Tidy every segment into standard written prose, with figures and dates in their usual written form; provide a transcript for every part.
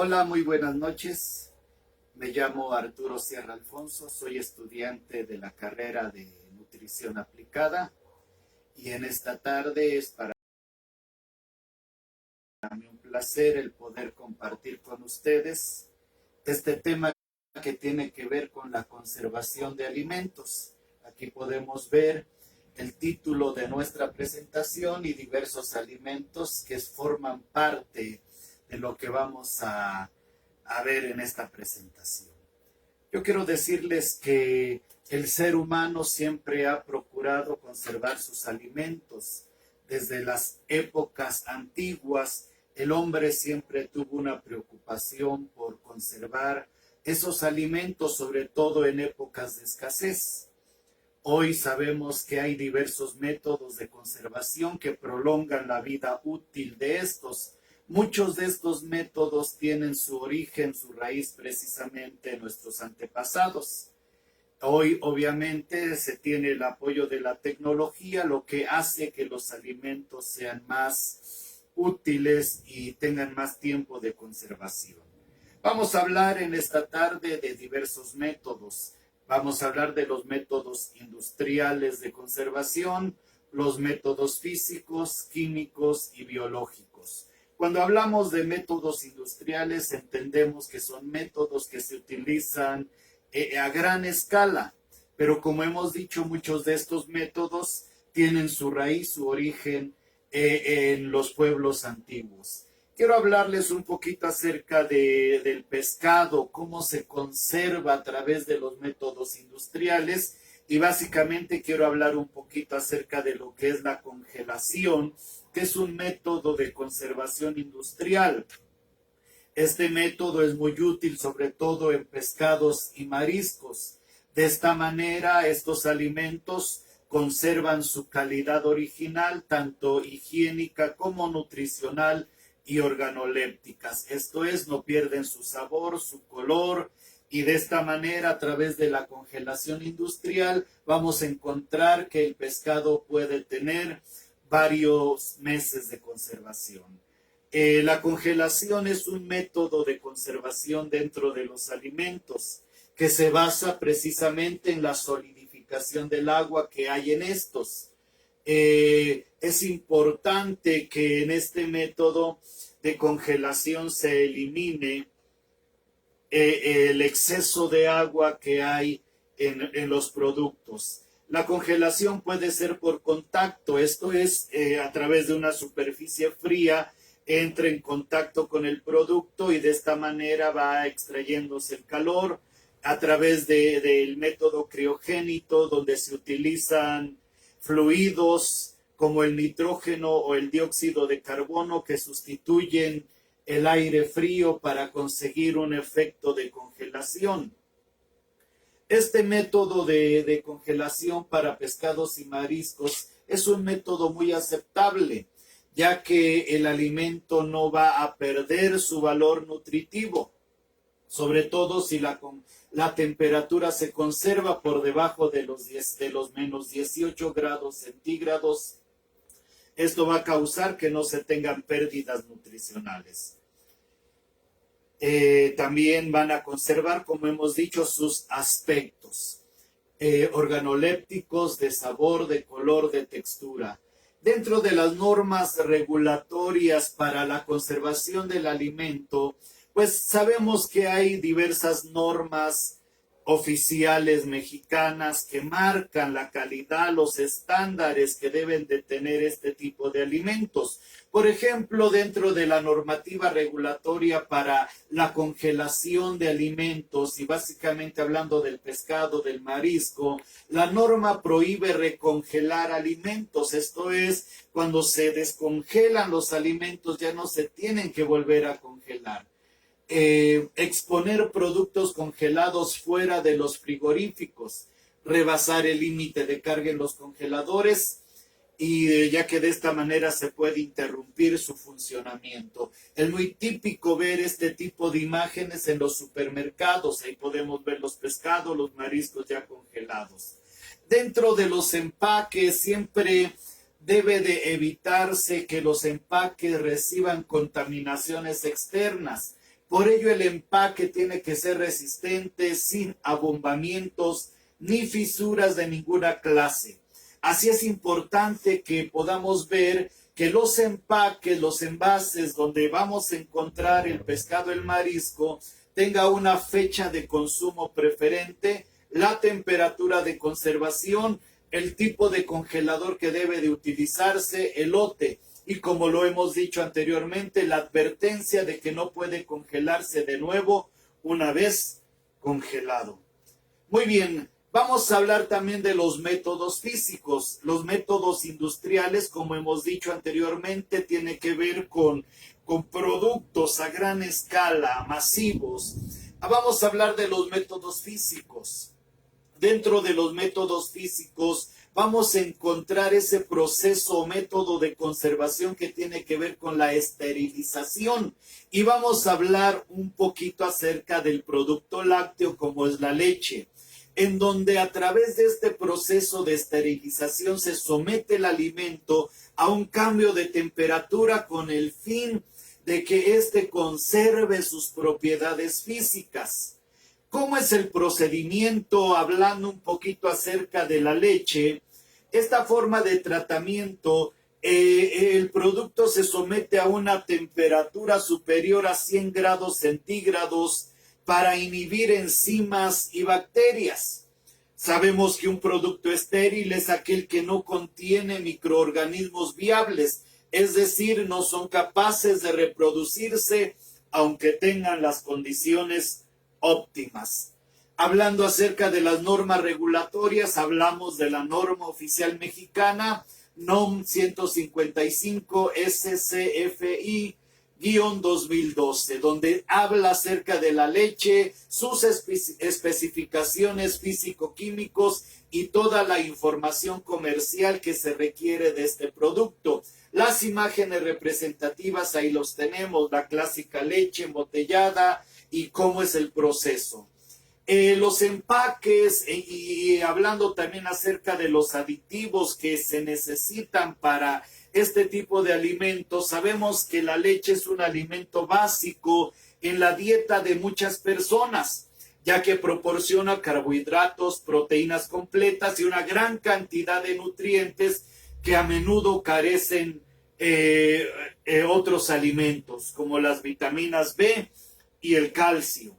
Hola, muy buenas noches. Me llamo Arturo Sierra Alfonso, soy estudiante de la carrera de Nutrición Aplicada y en esta tarde es para mí un placer el poder compartir con ustedes este tema que tiene que ver con la conservación de alimentos. Aquí podemos ver el título de nuestra presentación y diversos alimentos que forman parte de lo que vamos a ver en esta presentación. Yo quiero decirles que el ser humano siempre ha procurado conservar sus alimentos. Desde las épocas antiguas, el hombre siempre tuvo una preocupación por conservar esos alimentos, sobre todo en épocas de escasez. Hoy sabemos que hay diversos métodos de conservación que prolongan la vida útil de estos. Muchos de estos métodos tienen su origen, su raíz precisamente en nuestros antepasados. Hoy obviamente se tiene el apoyo de la tecnología, lo que hace que los alimentos sean más útiles y tengan más tiempo de conservación. Vamos a hablar en esta tarde de diversos métodos. Vamos a hablar de los métodos industriales de conservación, los métodos físicos, químicos y biológicos. Cuando hablamos de métodos industriales, entendemos que son métodos que se utilizan a gran escala, pero como hemos dicho, muchos de estos métodos tienen su raíz, su origen en los pueblos antiguos. Quiero hablarles un poquito acerca del pescado, cómo se conserva a través de los métodos industriales y básicamente quiero hablar un poquito acerca de lo que es la congelación, que es un método de conservación industrial. Este método es muy útil sobre todo en pescados y mariscos. De esta manera, estos alimentos conservan su calidad original, tanto higiénica como nutricional y organolépticas. Esto es, no pierden su sabor, su color, y de esta manera, a través de la congelación industrial, vamos a encontrar que el pescado puede tener varios meses de conservación. La congelación es un método de conservación dentro de los alimentos que se basa precisamente en la solidificación del agua que hay en estos. Es importante que en este método de congelación se elimine el exceso de agua que hay en los productos. La congelación puede ser por contacto, esto es a través de una superficie fría, entra en contacto con el producto y de esta manera va extrayéndose el calor a través del método criogénico, donde se utilizan fluidos como el nitrógeno o el dióxido de carbono que sustituyen el aire frío para conseguir un efecto de congelación. Este método de congelación para pescados y mariscos es un método muy aceptable, ya que el alimento no va a perder su valor nutritivo, sobre todo si la temperatura se conserva por debajo de los menos 18 grados centígrados. Esto va a causar que no se tengan pérdidas nutricionales. También van a conservar, como hemos dicho, sus aspectos organolépticos, de sabor, de color, de textura. Dentro de las normas regulatorias para la conservación del alimento, pues sabemos que hay diversas normas oficiales mexicanas que marcan la calidad, los estándares que deben de tener este tipo de alimentos. Por ejemplo, dentro de la normativa regulatoria para la congelación de alimentos, y básicamente hablando del pescado, del marisco, la norma prohíbe recongelar alimentos. Esto es, cuando se descongelan los alimentos ya no se tienen que volver a congelar. Exponer productos congelados fuera de los frigoríficos, rebasar el límite de carga en los congeladores, y ya que de esta manera se puede interrumpir su funcionamiento. Es muy típico ver este tipo de imágenes en los supermercados. Ahí podemos ver los pescados, los mariscos ya congelados. Dentro de los empaques siempre debe de evitarse que los empaques reciban contaminaciones externas. Por ello el empaque tiene que ser resistente, sin abombamientos ni fisuras de ninguna clase. Así es importante que podamos ver que los empaques, los envases donde vamos a encontrar el pescado, el marisco, tenga una fecha de consumo preferente, la temperatura de conservación, el tipo de congelador que debe de utilizarse, el lote. Y como lo hemos dicho anteriormente, la advertencia de que no puede congelarse de nuevo una vez congelado. Muy bien, vamos a hablar también de los métodos físicos. Los métodos industriales, como hemos dicho anteriormente, tiene que ver con productos a gran escala, masivos. Vamos a hablar de los métodos físicos. Dentro de los métodos físicos vamos a encontrar ese proceso o método de conservación que tiene que ver con la esterilización. Y vamos a hablar un poquito acerca del producto lácteo como es la leche, en donde a través de este proceso de esterilización se somete el alimento a un cambio de temperatura con el fin de que éste conserve sus propiedades físicas. ¿Cómo es el procedimiento? Hablando un poquito acerca de la leche, esta forma de tratamiento, el producto se somete a una temperatura superior a 100 grados centígrados para inhibir enzimas y bacterias. Sabemos que un producto estéril es aquel que no contiene microorganismos viables, es decir, no son capaces de reproducirse aunque tengan las condiciones óptimas. Hablando acerca de las normas regulatorias, hablamos de la norma oficial mexicana, NOM 155 SCFI-2012, donde habla acerca de la leche, sus especificaciones físico-químicos y toda la información comercial que se requiere de este producto. Las imágenes representativas, ahí los tenemos, la clásica leche embotellada y cómo es el proceso. Los empaques y hablando también acerca de los aditivos que se necesitan para este tipo de alimentos, sabemos que la leche es un alimento básico en la dieta de muchas personas, ya que proporciona carbohidratos, proteínas completas y una gran cantidad de nutrientes que a menudo carecen otros alimentos, como las vitaminas B y el calcio.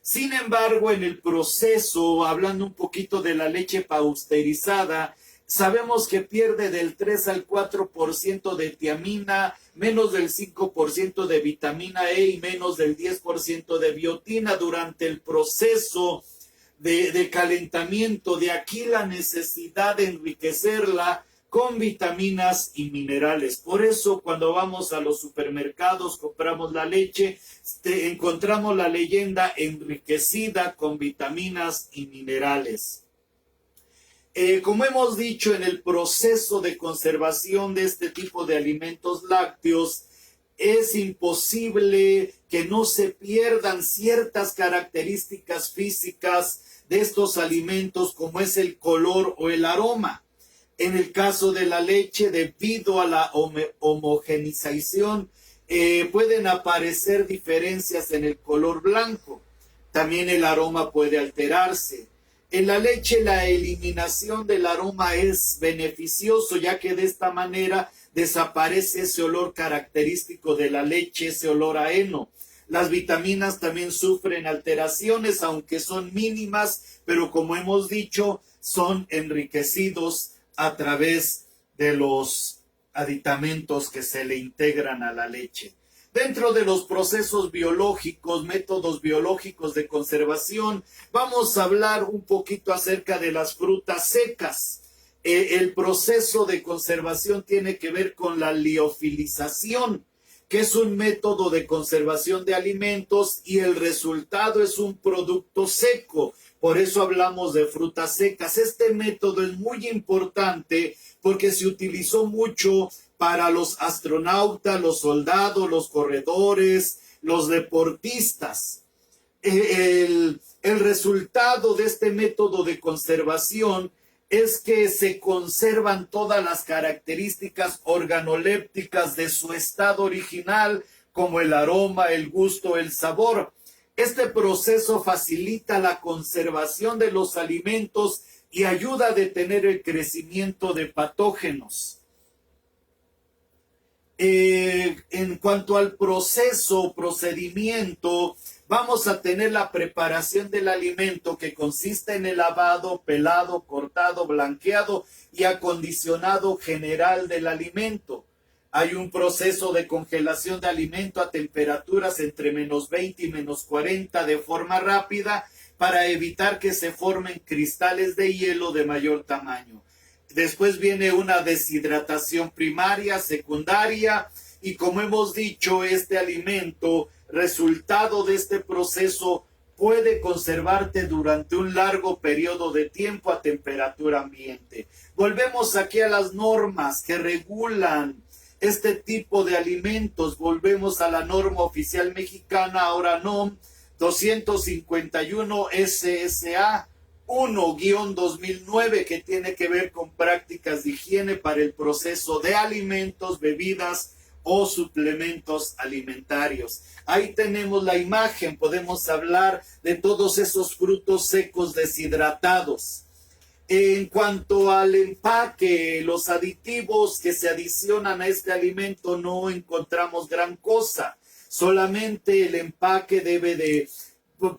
Sin embargo, en el proceso, hablando un poquito de la leche pasteurizada, sabemos que pierde del 3 al 4% de tiamina, menos del 5% de vitamina E y menos del 10% de biotina durante el proceso de calentamiento. De aquí la necesidad de enriquecerla con vitaminas y minerales. Por eso cuando vamos a los supermercados, compramos la leche, encontramos la leyenda enriquecida con vitaminas y minerales. Como hemos dicho, en el proceso de conservación de este tipo de alimentos lácteos, es imposible que no se pierdan ciertas características físicas de estos alimentos, como es el color o el aroma. En el caso de la leche, debido a la homogenización, pueden aparecer diferencias en el color blanco. También el aroma puede alterarse. En la leche, la eliminación del aroma es beneficioso, ya que de esta manera desaparece ese olor característico de la leche, ese olor a heno. Las vitaminas también sufren alteraciones, aunque son mínimas, pero como hemos dicho, son enriquecidos a través de los aditamentos que se le integran a la leche. Dentro de los procesos biológicos, métodos biológicos de conservación, vamos a hablar un poquito acerca de las frutas secas. El proceso de conservación tiene que ver con la liofilización, que es un método de conservación de alimentos y el resultado es un producto seco. Por eso hablamos de frutas secas. Este método es muy importante porque se utilizó mucho para los astronautas, los soldados, los corredores, los deportistas. El resultado de este método de conservación es que se conservan todas las características organolépticas de su estado original, como el aroma, el gusto, el sabor. Este proceso facilita la conservación de los alimentos y ayuda a detener el crecimiento de patógenos. En cuanto al procedimiento, vamos a tener la preparación del alimento, que consiste en el lavado, pelado, cortado, blanqueado y acondicionado general del alimento. Hay un proceso de congelación de alimento a temperaturas entre -20 y -40 de forma rápida para evitar que se formen cristales de hielo de mayor tamaño. Después viene una deshidratación primaria, secundaria, y como hemos dicho, este alimento, resultado de este proceso, puede conservarte durante un largo periodo de tiempo a temperatura ambiente. Volvemos aquí a las normas que regulan este tipo de alimentos. Volvemos a la norma oficial mexicana, ahora NOM 251 SSA 1-2009, que tiene que ver con prácticas de higiene para el proceso de alimentos, bebidas o suplementos alimentarios. Ahí tenemos la imagen, podemos hablar de todos esos frutos secos deshidratados. En cuanto al empaque, los aditivos que se adicionan a este alimento, no encontramos gran cosa. Solamente el empaque debe de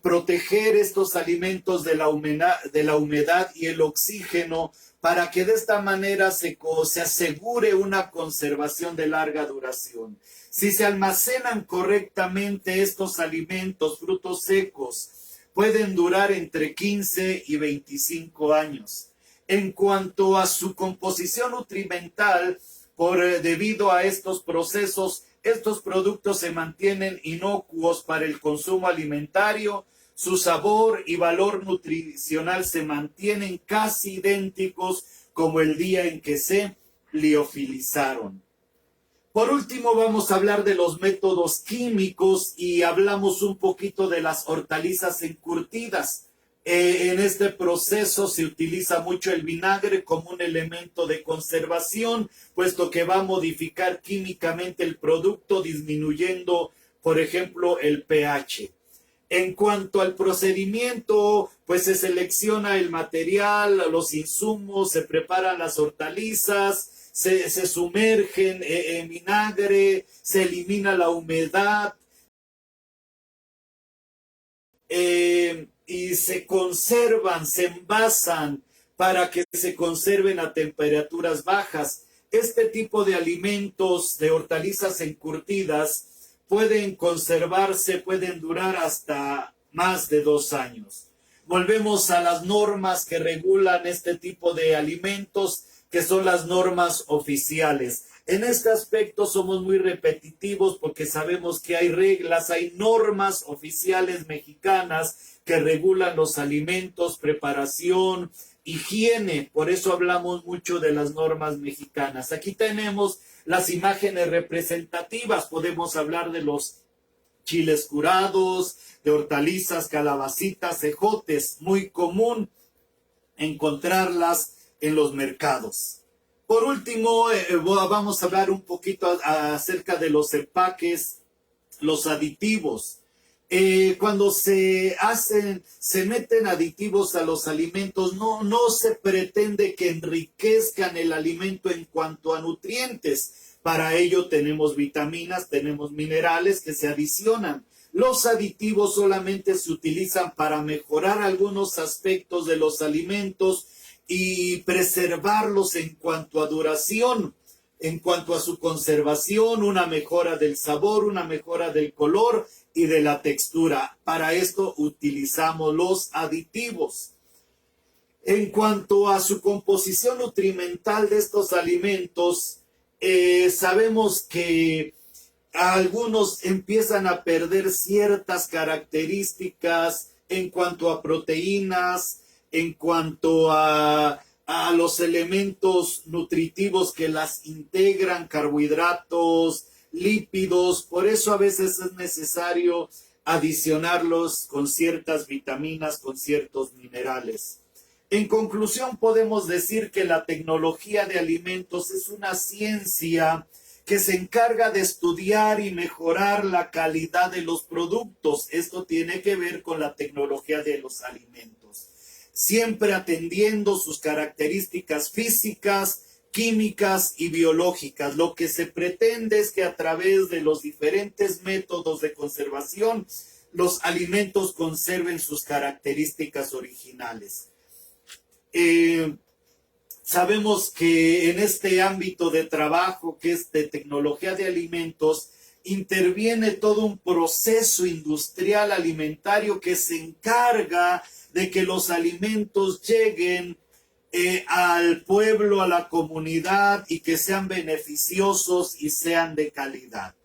proteger estos alimentos de la humedad y el oxígeno, para que de esta manera se asegure una conservación de larga duración. Si se almacenan correctamente estos alimentos, frutos secos, pueden durar entre 15 y 25 años. En cuanto a su composición nutrimental, debido a estos procesos, estos productos se mantienen inocuos para el consumo alimentario. Su sabor y valor nutricional se mantienen casi idénticos como el día en que se liofilizaron. Por último, vamos a hablar de los métodos químicos y hablamos un poquito de las hortalizas encurtidas. En este proceso se utiliza mucho el vinagre como un elemento de conservación, puesto que va a modificar químicamente el producto, disminuyendo, por ejemplo, el pH. En cuanto al procedimiento, pues se selecciona el material, los insumos, se preparan las hortalizas, se sumergen en vinagre, se elimina la humedad y se conservan, se envasan para que se conserven a temperaturas bajas. Este tipo de alimentos, de hortalizas encurtidas, pueden conservarse, pueden durar hasta más de 2 años. Volvemos a las normas que regulan este tipo de alimentos, que son las normas oficiales. En este aspecto somos muy repetitivos porque sabemos que hay reglas, hay normas oficiales mexicanas que regulan los alimentos, preparación, higiene. Por eso hablamos mucho de las normas mexicanas. Aquí tenemos las imágenes representativas. Podemos hablar de los chiles curados, de hortalizas, calabacitas, ejotes. Muy común encontrarlas en los mercados. Por último, vamos a hablar un poquito acerca de los empaques, los aditivos. Cuando se meten aditivos a los alimentos, no se pretende que enriquezcan el alimento en cuanto a nutrientes. Para ello tenemos vitaminas, tenemos minerales que se adicionan. Los aditivos solamente se utilizan para mejorar algunos aspectos de los alimentos y preservarlos en cuanto a duración, en cuanto a su conservación, una mejora del sabor, una mejora del color y de la textura. Para esto utilizamos los aditivos. En cuanto a su composición nutrimental de estos alimentos, sabemos que algunos empiezan a perder ciertas características en cuanto a proteínas, en cuanto a los elementos nutritivos que las integran, carbohidratos, lípidos. Por eso a veces es necesario adicionarlos con ciertas vitaminas, con ciertos minerales. En conclusión, podemos decir que la tecnología de alimentos es una ciencia que se encarga de estudiar y mejorar la calidad de los productos. Esto tiene que ver con la tecnología de los alimentos, siempre atendiendo sus características físicas, químicas y biológicas. Lo que se pretende es que a través de los diferentes métodos de conservación, los alimentos conserven sus características originales. Sabemos que en este ámbito de trabajo, que es de tecnología de alimentos, interviene todo un proceso industrial alimentario que se encarga de que los alimentos lleguen al pueblo, a la comunidad, y que sean beneficiosos y sean de calidad.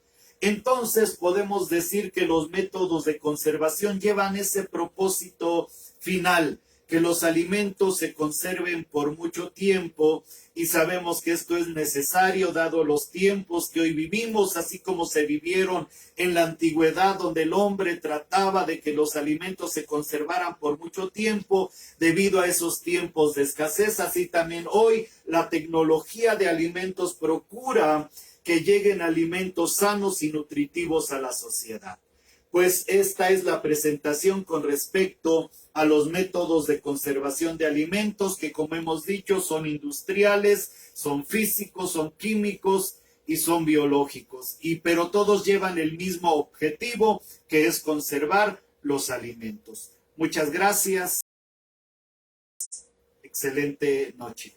Entonces podemos decir que los métodos de conservación llevan ese propósito final, que los alimentos se conserven por mucho tiempo, y sabemos que esto es necesario dado los tiempos que hoy vivimos, así como se vivieron en la antigüedad, donde el hombre trataba de que los alimentos se conservaran por mucho tiempo debido a esos tiempos de escasez. Así también hoy la tecnología de alimentos procura que lleguen alimentos sanos y nutritivos a la sociedad. Pues esta es la presentación con respecto a los métodos de conservación de alimentos, que como hemos dicho son industriales, son físicos, son químicos y son biológicos, pero todos llevan el mismo objetivo, que es conservar los alimentos. Muchas gracias. Excelente noche.